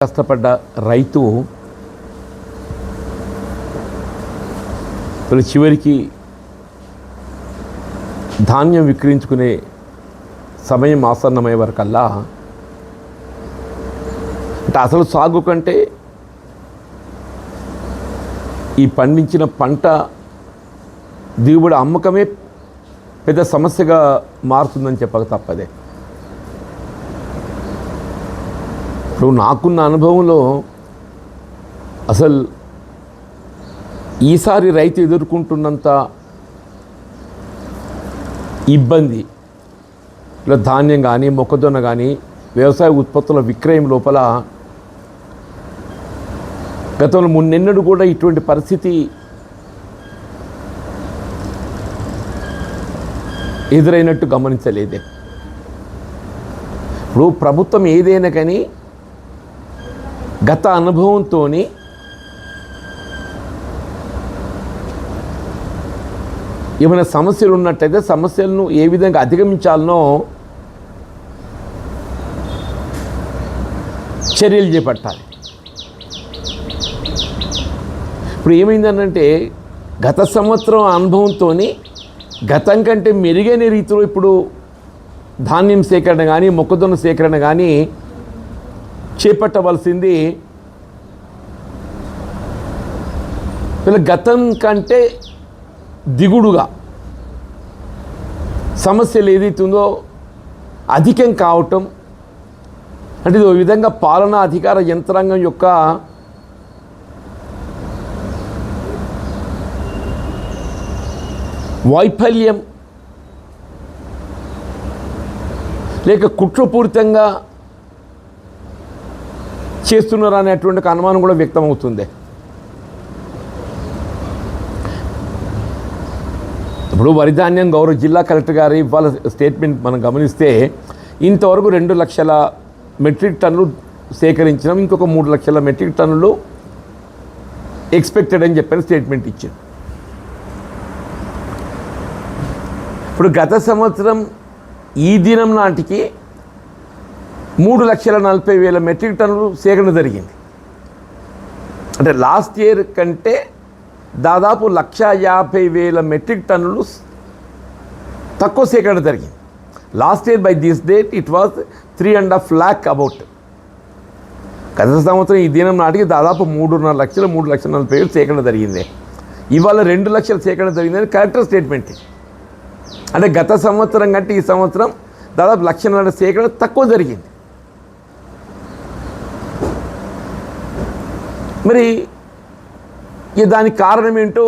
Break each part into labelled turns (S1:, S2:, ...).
S1: కష్టపడ్డ రైతు చివరికి ధాన్యం విక్రయించుకునే సమయం ఆసన్నమయ్యే వరకల్లా అంటే అసలు సాగు కంటే ఈ పండించిన పంట దిగుబడి అమ్మకమే పెద్ద సమస్యగా మారుతుందని చెప్పక తప్పదే. ఇప్పుడు నాకున్న అనుభవంలో అసలు ఈసారి రైతు ఎదుర్కొంటున్నంత ఇబ్బంది ఇలా ధాన్యం కానీ మొక్కజొన్న కానీ వ్యవసాయ ఉత్పత్తుల విక్రయం లోపల గతంలో మున్నెన్నడూ కూడా ఇటువంటి పరిస్థితి ఎదురైనట్టు గమనించలేదే. ఇప్పుడు ప్రభుత్వం ఏదైనా కానీ గత అనుభవంతో ఏమైనా సమస్యలు ఉన్నట్టయితే సమస్యలను ఏ విధంగా అధిగమించాలనో చర్యలు చేపట్టాలి. ఇప్పుడు ఏమైందనంటే గత సంవత్సరం అనుభవంతో గతం కంటే మెరుగైన రీతిలో ఇప్పుడు ధాన్యం సేకరణ కానీ మొక్కజొన్న సేకరణ కానీ చేపట్టవలసింది. వీళ్ళ గతం కంటే దిగుడుగా సమస్యలు ఏదైతుందో అధికం కావటం అంటే ఇది ఓ విధంగా పాలనా అధికార యంత్రాంగం యొక్క వైఫల్యం లేక కుట్రపూరితంగా చేస్తున్నారు అనేటువంటి అనుమానం కూడా వ్యక్తమవుతుంది. ఇప్పుడు వరిధాన్యం గౌరవ జిల్లా కలెక్టర్ గారి ఇవాళ స్టేట్మెంట్ మనం గమనిస్తే ఇంతవరకు 2 లక్షల మెట్రిక్ టన్నులు సేకరించినాం, ఇంకొక 3 లక్షల మెట్రిక్ టన్నులు ఎక్స్పెక్టెడ్ అని చెప్పిన స్టేట్మెంట్ ఇచ్చారు. ఇప్పుడు గత సంవత్సరం ఈ దినం నాటికి 3,40,000 మెట్రిక్ టన్నులు సేకరణ జరిగింది. అంటే లాస్ట్ ఇయర్ కంటే దాదాపు 1,50,000 మెట్రిక్ టన్నులు తక్కువ సేకరణ జరిగింది. Last year by this date it was 3.5 lakh about. గత సంవత్సరం ఈ దినం నాటికి దాదాపు 3.5 లక్షలు 3,40,000 సేకరణ జరిగింది. ఇవాళ 2 లక్షల సేకరణ జరిగిందని కలెక్టర్ స్టేట్మెంట్. అంటే గత సంవత్సరం కంటే ఈ సంవత్సరం దాదాపు 1,00,000 సేకరణ తక్కువ జరిగింది. మరి దానికి కారణం ఏంటో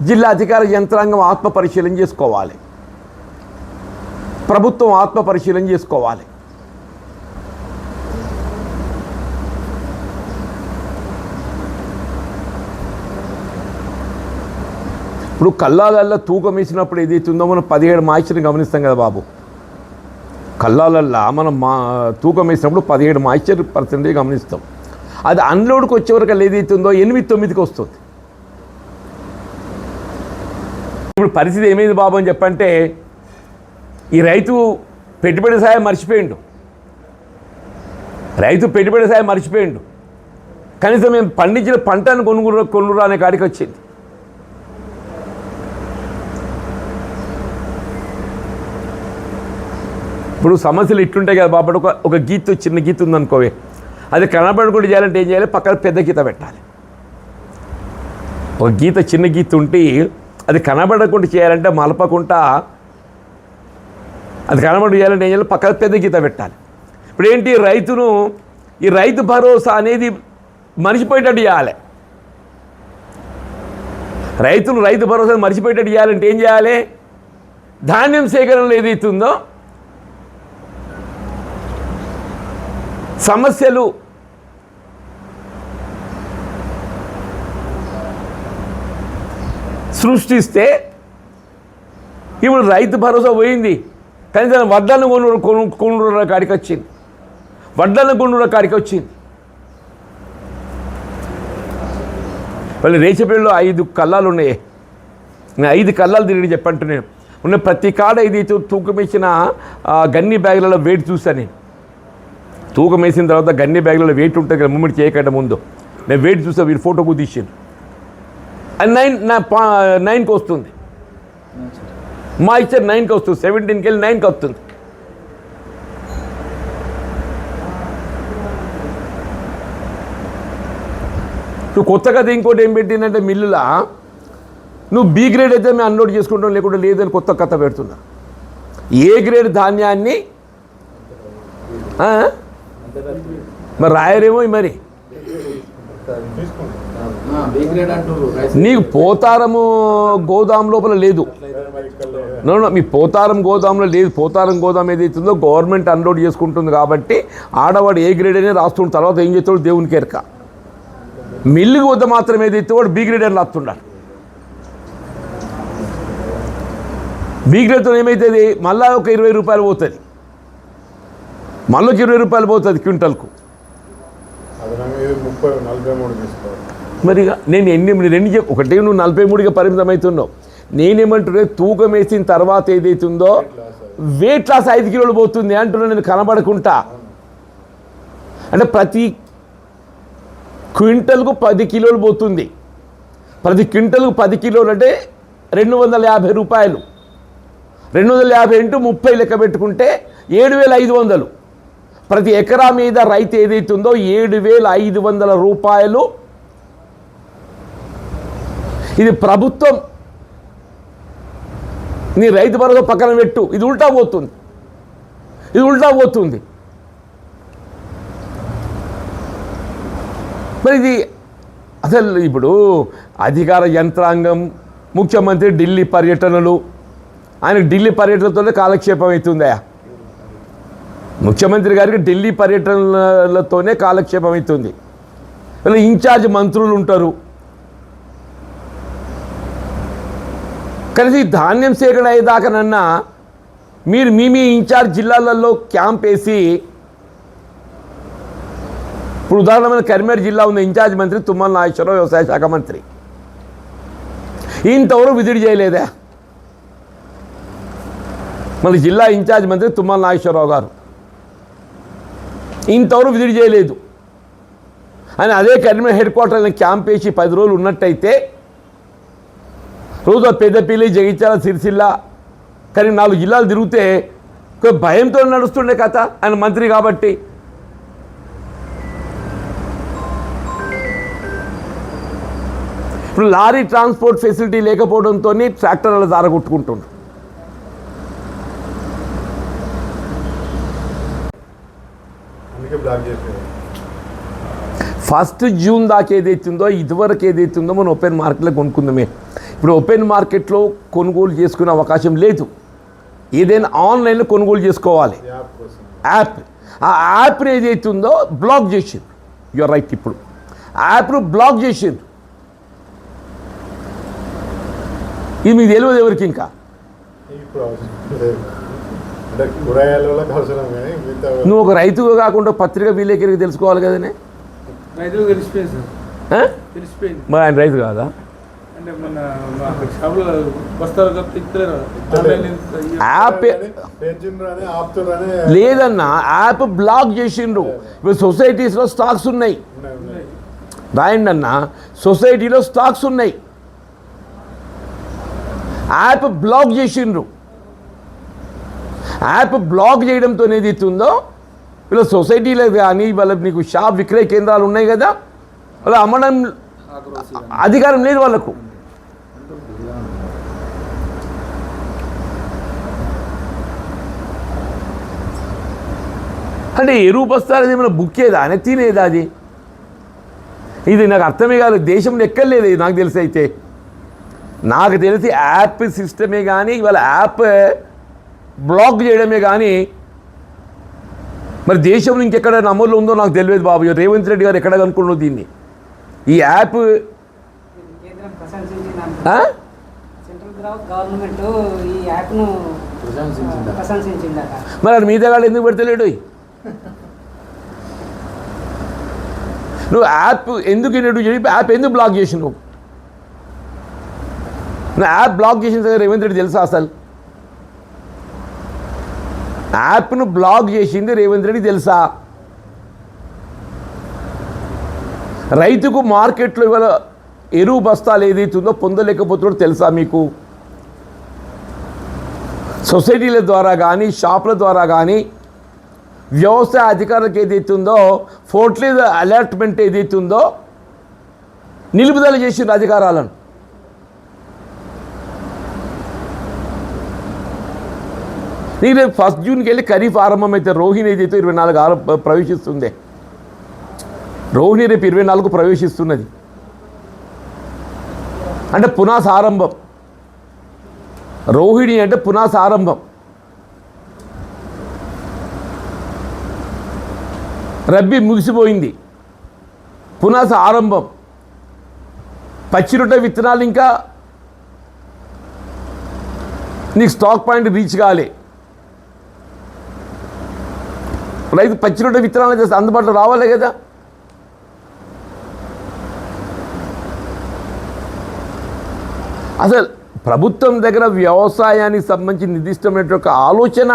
S1: జిల్లా అధికార యంత్రాంగం ఆత్మ పరిశీలన చేసుకోవాలి, ప్రభుత్వం ఆత్మ పరిశీలన చేసుకోవాలి. ఇప్పుడు కల్లాలల్లో తూకం వేసినప్పుడు ఏదైతుందో మనం 17 మాయిశ్చర్ని గమనిస్తాం కదా బాబు. కల్లాలల్లో మనం తూకం వేసినప్పుడు 17 మాయిశ్చర్ పర్సెంటేజ్ గమనిస్తాం. అది అన్లోడ్కి వచ్చేవరకు ఏదైతుందో 8-9కి వస్తుంది. ఇప్పుడు పరిస్థితి ఏమైంది బాబు అని చెప్పంటే ఈ రైతు పెట్టుబడి సాయం మర్చిపోయిండు. కనీసం మేము పండించిన పంటను కొనుగోలు అనే కాడికి వచ్చింది. ఇప్పుడు సమస్యలు ఇట్లుంటాయి కదా బాబు. ఒక గీత చిన్న గీత ఉందనుకోవే, అది కనబడకుండా చేయాలంటే ఏం చేయాలి? పక్కన పెద్ద గీత పెట్టాలి. ఒక గీత చిన్న గీత ఉంటే అది కనబడకుండా చేయాలంటే మలపకుండా అది కనబడి చేయాలంటే ఏం చేయాలి? పక్కన పెద్ద గీత పెట్టాలి. ఇప్పుడు ఏంటి ఈ రైతు భరోసా అనేది మర్చిపోయేటట్టు చేయాలి. రైతు భరోసా మర్చిపోయేటట్టు చేయాలంటే ఏం చేయాలి? ధాన్యం సేకరణలో ఏదైతుందో సమస్యలు సృష్టిస్తే ఇప్పుడు రైతు భరోసా పోయింది. కనీసం వడ్లను కొనుగోలు కాడికి వచ్చింది. వాళ్ళు రేచపల్లిలో 5 కల్లాలు ఉన్నాయి. నేను 5 కల్లాలు తిరిగి చెప్పంటున్నాను. ఉన్న ప్రతి కాడ ఇది తూకం ఇచ్చిన గన్ని బ్యాగులలో వెయిట్ చూసాను నేను. తూకం వేసిన తర్వాత గన్ని బ్యాగ్లలో వెయిట్ ఉంటుంది కదా, మూమెంట్ చేయకంటే ముందు నేను వెయిట్ చూసా, వీరు ఫోటో కూడా తీసాను. అది 9కి వస్తుంది, మా ఇచ్చారు 9కి వస్తుంది, 17కి వెళ్ళి 9కి వస్తుంది. నువ్వు కొత్తగా ఇంకోటి ఏం పెట్టిందంటే మిల్లులా నువ్వు బి గ్రేడ్ అయితే మేము అన్లోడ్ చేసుకుంటాం, లేకుంటే లేదని కొత్త కథ పెడుతున్నా. ఏ గ్రేడ్ ధాన్యాన్ని మరి రాయరేమో మరి. నీకు పోతారము గోదాం లోపల లేదు, మీ పోతారం గోదాంలో లేదు. పోతారం గోదాం ఏదైతుందో గవర్నమెంట్ అన్లోడ్ చేసుకుంటుంది కాబట్టి ఆడవాడు ఏ గ్రేడ్ అనే రాస్తుండు. తర్వాత ఏం చేస్తాడు దేవునికి ఎరక. మిల్లుకి వద్ద మాత్రం ఏదైతే వాడు బి గ్రేడ్ అని రాస్తున్నాడు. బి గ్రేడ్తో ఏమవుతుంది, మళ్ళీ ఒక 20 రూపాయలు పోతుంది, మళ్ళీ 20 రూపాయలు పోతుంది క్వింటల్కు. మరి నేను రెండు ఒకటే నువ్వు 43గా పరిమితం అవుతున్నావు. నేనేమంటున్నా, తూకం వేసిన తర్వాత ఏదైతుందో వెయిట్ లాస్ 5 కిలోలు పోతుంది అంటున్నా నేను కనబడకుండా. అంటే ప్రతి క్వింటల్కు 10 కిలోలు పోతుంది. ప్రతి క్వింటల్కు 10 కిలోలు అంటే 250 రూపాయలు. 250 ఇంటూ 30 లెక్క పెట్టుకుంటే 7,500. ప్రతి ఎకరా మీద రైతు ఏదైతుందో 7,500 రూపాయలు. ఇది ప్రభుత్వం నీ రైతు భరోసా పక్కన పెట్టు, ఇది ఉల్టా పోతుంది, ఇది ఉల్టా పోతుంది. మరి ఇది అసలు ఇప్పుడు అధికార యంత్రాంగం, ముఖ్యమంత్రి ఢిల్లీ పర్యటనలు, ఆయనకు ఢిల్లీ పర్యటనతోనే కాలక్షేపం అవుతుందా? ముఖ్యమంత్రి గారికి ఢిల్లీ పర్యటనలతోనే కాలక్షేపం అవుతుంది. ఇన్ఛార్జ్ మంత్రులు ఉంటారు. కలిసి ధాన్యం సేకరణ అయ్యేదాకానన్నా మీరు మీ ఇన్ఛార్జ్ జిల్లాలలో క్యాంప్ వేసి, ఇప్పుడు ఉదాహరణమైన కరీంనగర్ జిల్లా ఉన్న ఇన్ఛార్జ్ మంత్రి తుమ్మల నాగేశ్వరరావు, వ్యవసాయ శాఖ మంత్రి, ఇంతవరకు విజిట్ చేయలేదా? మన జిల్లా ఇన్ఛార్జ్ మంత్రి తుమ్మల నాగేశ్వరరావు గారు ఇంతవరకు విజిట్ చేయలేదు. అని అదే కరీంనగర్ హెడ్ క్వార్టర్లో క్యాంప్ వేసి 10 రోజులు ఉన్నట్టయితే రోజు పెద్దపల్లి, జగిత్యాల, సిరిసిల్ల, కానీ 4 జిల్లాలు తిరిగితే భయంతో నడుస్తుండే కథ. ఆయన మంత్రి కాబట్టి ఇప్పుడు లారీ ట్రాన్స్పోర్ట్ ఫెసిలిటీ లేకపోవడంతో ట్రాక్టర్ల దార కొట్టుకుంటున్నారు. 1 జూన్ దాకా ఏదైతుందో, ఇదివరకు ఏదైతుందో మనం ఓపెన్ మార్కెట్లో కొనుక్కుందామే. ఇప్పుడు ఓపెన్ మార్కెట్లో కొనుగోలు చేసుకునే అవకాశం లేదు. ఏదైనా ఆన్లైన్లో కొనుగోలు చేసుకోవాలి. యాప్, ఆ యాప్ని ఏదైతుందో బ్లాక్ చేసింది. You're right. ఇప్పుడు యాప్ను బ్లాక్ చేసింది. ఇది మీకు తెలియదు ఎవరికి. ఇంకా నువ్వు ఒక రైతుగా కాకుండా పత్రిక విలేకరికి తెలుసుకోవాలి కదనే. మరి ఆయన రైతు కాదా? యాప్ లేదన్నా, యాప్ బ్లాక్ చేసిండ్రు. ఇప్పుడు సొసైటీస్లో స్టాక్స్ ఉన్నాయి, రాయండి అన్న, సొసైటీలో స్టాక్స్ ఉన్నాయి. యాప్ బ్లాక్ చేసిండ్రు. యాప్ బ్లాక్ చేయడంతో ఏది ఇస్తుందో, ఇలా సొసైటీలో కానీ వాళ్ళకి నీకు షాప్ విక్రయ కేంద్రాలు ఉన్నాయి కదా, అలా అమ్మడం అధికారం లేదు వాళ్ళకు. అంటే ఎరువు బస్తాలు ఏమైనా బుక్ ఏదా అని తినేదా? అది ఇది నాకు అర్థమే కాదు. దేశంలో ఎక్కర్లేదు నాకు తెలిసి. అయితే నాకు తెలిసి యాప్ సిస్టమే కానీ ఇవాళ యాప్ బ్లాక్ చేయడమే కానీ మరి దేశంలో ఇంకెక్కడ అమల్లో ఉందో నాకు తెలియదు బాబు. రేవంత్ రెడ్డి గారు ఎక్కడ కనుక్కున్నావు దీన్ని? ఈ యాప్ మరి అది మీద వాళ్ళు ఎందుకు పెడతలేడు? నువ్వు యాప్ ఎందుకు యాప్ ఎందుకు బ్లాక్ చేసినావు? నువ్వు యాప్ బ్లాక్ చేసిన రేవంత్ రెడ్డి తెలుసా? అసలు యాప్ను బ్లాక్ చేసింది రేవంత్ రెడ్డి తెలుసా? రైతుకు మార్కెట్లో ఇవాళ ఎరువు బస్తాలు ఏదైతుందో పొందలేకపోతున్నాడో తెలుసా మీకు? సొసైటీల ద్వారా కానీ షాపుల ద్వారా కానీ వ్యవసాయ అధికారులకు ఏదైతుందో ఫర్టిలైజర్ అలాట్మెంట్ ఏదైతుందో నిలుపుదల చేసిన అధికారాలను. నీకు రేపు 1 జూన్కి వెళ్ళి ఖరీఫ్ ఆరంభమైతే రోహిణి ఏదైతే 24 ప్రవేశిస్తుంది. రోహిణి రేపు 24 ప్రవేశిస్తున్నది. అంటే పునాసారంభం. రోహిణి అంటే పునాసారంభం. రబ్బీ ముగిసిపోయింది, పునాస ఆరంభం. పచ్చిరొట్ట విత్తనాలు ఇంకా నీకు స్టాక్ పాయింట్ రీచ్ కాలే. రైతు పచ్చిరొట్ట విత్తనాలు చేస్తే అందుబాటులో రావాలి కదా. అసలు ప్రభుత్వం దగ్గర వ్యవసాయానికి సంబంధించి నిర్దిష్టమైన ఒక ఆలోచన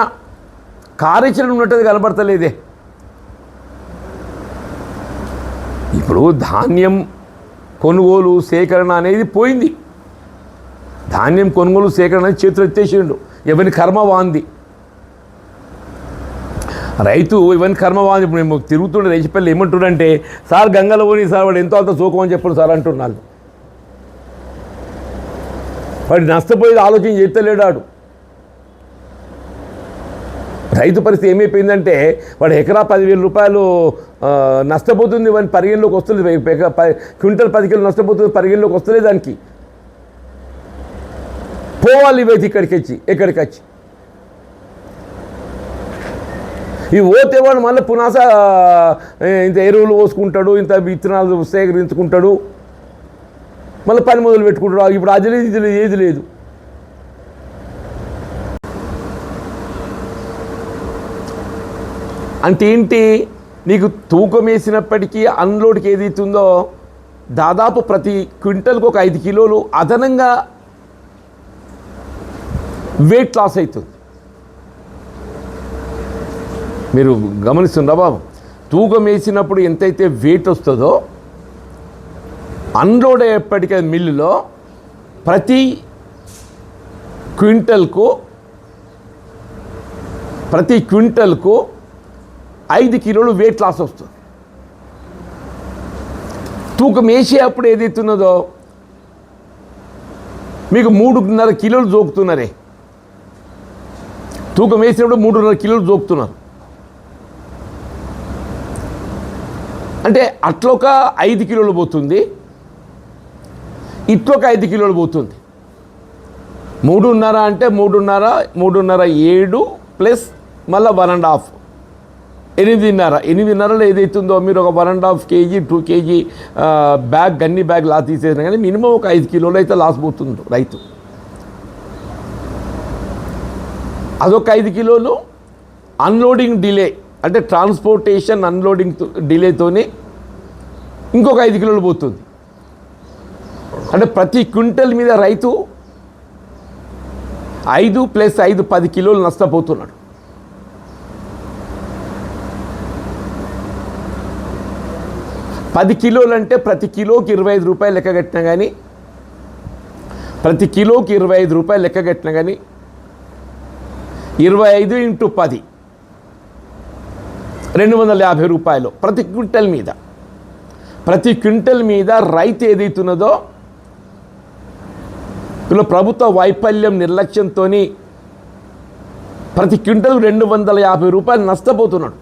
S1: కార్యాచరణ ఉన్నట్టు కనబడతలేదే. ఇప్పుడు ధాన్యం కొనుగోలు సేకరణ అనేది పోయింది. ధాన్యం కొనుగోలు సేకరణ అనేది చేతులు ఎత్తేసిండు. ఎవరి కర్మ వాంది. రైతు ఎవరి కర్మ వాంది. ఇప్పుడు మేము తిరుగుతుండే రేచిపల్లి ఏమంటుండంటే, సార్ గంగలో పోని సార్ వాడు ఎంతో అంత సోకం అని చెప్పాడు సార్ అంటున్నాడు. వాడు నష్టపోయేది ఆలోచన చేస్తలేడాడు. రైతు పరిస్థితి ఏమైపోయిందంటే వాడు ఎకరా 10,000 రూపాయలు నష్టపోతుంది, వాడిని పరిగణలోకి వస్తుంది. క్వింటల్ 10 కిలో నష్టపోతుంది, పరిగణలోకి వస్తలే దానికి. పోవాలి ఇవైతే ఇక్కడికి వచ్చి ఎక్కడికి వచ్చి ఈ ఓతే వాడు మళ్ళీ పునాస ఇంత ఎరువులు పోసుకుంటాడు, ఇంత విత్తనాలు సేకరించుకుంటాడు, మళ్ళీ పని మొదలు పెట్టుకుంటాడు. ఇప్పుడు అది లేదు, ఇది లేదు, ఏది లేదు. అంటే ఏంటి? నీకు తూకం వేసినప్పటికీ అన్లోడ్కి ఏదైతుందో దాదాపు ప్రతి క్వింటల్కి ఒక 5 కిలోలు అదనంగా వెయిట్ లాస్ అవుతుంది. మీరు గమనిస్తుందా బాబు? తూకం వేసినప్పుడు ఎంతైతే వెయిట్ వస్తుందో అన్లోడ్ అయ్యేప్పటికీ మిల్లులో ప్రతి క్వింటల్కు 5 కిలోలు వెయిట్ లాస్ వస్తుంది. తూకం వేసేటప్పుడు ఏదైతున్నదో మీకు 3.5 కిలోలు జోకుతున్నారే. తూకం వేసినప్పుడు 3.5 కిలోలు జోకుతున్నారు. అంటే అట్లొక 5 కిలోలు పోతుంది, ఇట్లొక 5 కిలోలు పోతుంది. 3.5 అంటే 3.5 7 ప్లస్ మళ్ళీ 1.5 8.5లో ఏదైతుందో మీరు ఒక 1.5 kg 2 kg బ్యాగ్ గన్ని బ్యాగ్ లాస్ తీసేసినా కానీ మినిమం ఒక 5 కిలోలు అయితే లాస్ పోతుంది రైతు. అదొక 5 కిలోలు అన్లోడింగ్ డిలే, అంటే ట్రాన్స్పోర్టేషన్ అన్లోడింగ్ డిలేతోనే ఇంకొక 5 కిలోలు పోతుంది. అంటే ప్రతి క్వింటల్ మీద రైతు 5 + 5 10 కిలోలు నష్టపోతున్నాడు. పది కిలోలు అంటే ప్రతి కిలోకి 25 రూపాయలు లెక్క కట్టినా కానీ, ప్రతి కిలోకి 25 రూపాయలు లెక్క కట్టినా కానీ 25 × 10 250 రూపాయలు ప్రతి క్వింటల్ మీద. ప్రతి క్వింటల్ మీద రైతు ఏదైతున్నదో ఇలా ప్రభుత్వ వైఫల్యం నిర్లక్ష్యంతో ప్రతి క్వింటల్ 250 రూపాయలు నష్టపోతున్నాడు.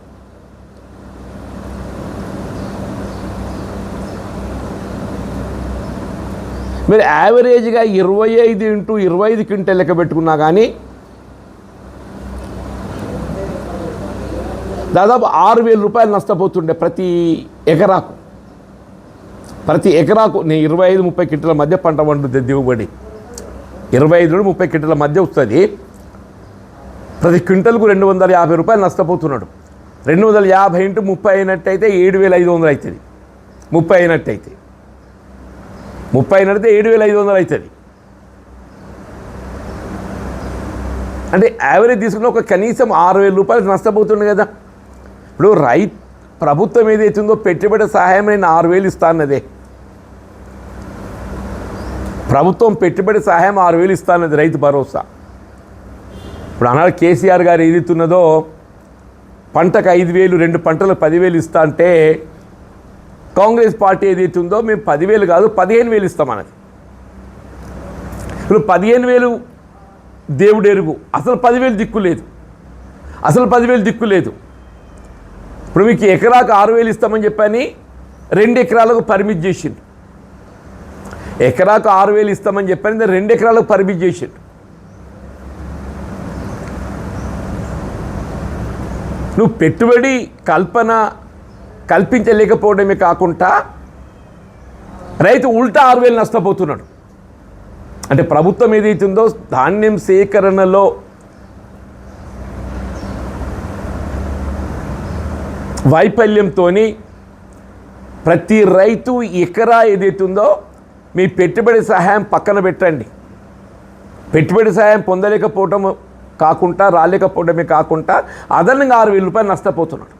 S1: మీరు యావరేజ్గా 25 × 25 క్వింటల్ లెక్క పెట్టుకున్నా కానీ దాదాపు 6,000 రూపాయలు నష్టపోతుండే ప్రతి ఎకరాకు. నేను 25-30 క్వింటల మధ్య పంట పండుతుంది దిగుబడి. 25 నుంచి 30 క్వింటల మధ్య వస్తుంది. ప్రతి క్వింటల్కు 250 రూపాయలు నష్టపోతున్నాడు. 250 × 30 అయినట్టయితే 7,500 అవుతుంది. 30 అయినట్టయితే 7,500 అవుతుంది. అంటే యావరేజ్ తీసుకున్న ఒక కనీసం 6,000 రూపాయలు నష్టపోతుంది కదా. ఇప్పుడు ప్రభుత్వం ఏదైతుందో పెట్టుబడి సహాయం నేను 6,000 ఇస్తా అన్నదే. ప్రభుత్వం పెట్టుబడి సహాయం 6,000 ఇస్తా అన్నది రైతు భరోసా. ఇప్పుడు అన్నాడు కేసీఆర్ గారు ఏదైతున్నదో పంటకు 5,000, 2 పంటలకు 10,000 ఇస్తా అంటే కాంగ్రెస్ పార్టీ ఏదైతుందో మేము 10,000 కాదు 15,000 ఇస్తామన్నది. ఇప్పుడు 15,000 దేవుడు ఎరుగు, అసలు 10,000 దిక్కు లేదు, అసలు 10,000 దిక్కు లేదు. ఇప్పుడు మీకు ఎకరాకు 6,000 ఇస్తామని చెప్పని 2 ఎకరాలకు పర్మిట్ చేసిండు. ఎకరాకు 6,000 ఇస్తామని చెప్పని 2 ఎకరాలకు పర్మిట్ చేసిండు. నువ్వు పెట్టుబడి కల్పించలేకపోవడమే కాకుండా రైతు ఉల్టా 6,000 నష్టపోతున్నాడు. అంటే ప్రభుత్వం ఏదైతుందో ధాన్యం సేకరణలో వైఫల్యంతో ప్రతి రైతు ఎకరా ఏదైతుందో మీ పెట్టుబడి సహాయం పక్కన పెట్టండి. పెట్టుబడి సహాయం పొందలేకపోవడం కాకుండా రాలేకపోవడమే కాకుండా అదనంగా 6,000 రూపాయలు నష్టపోతున్నాడు.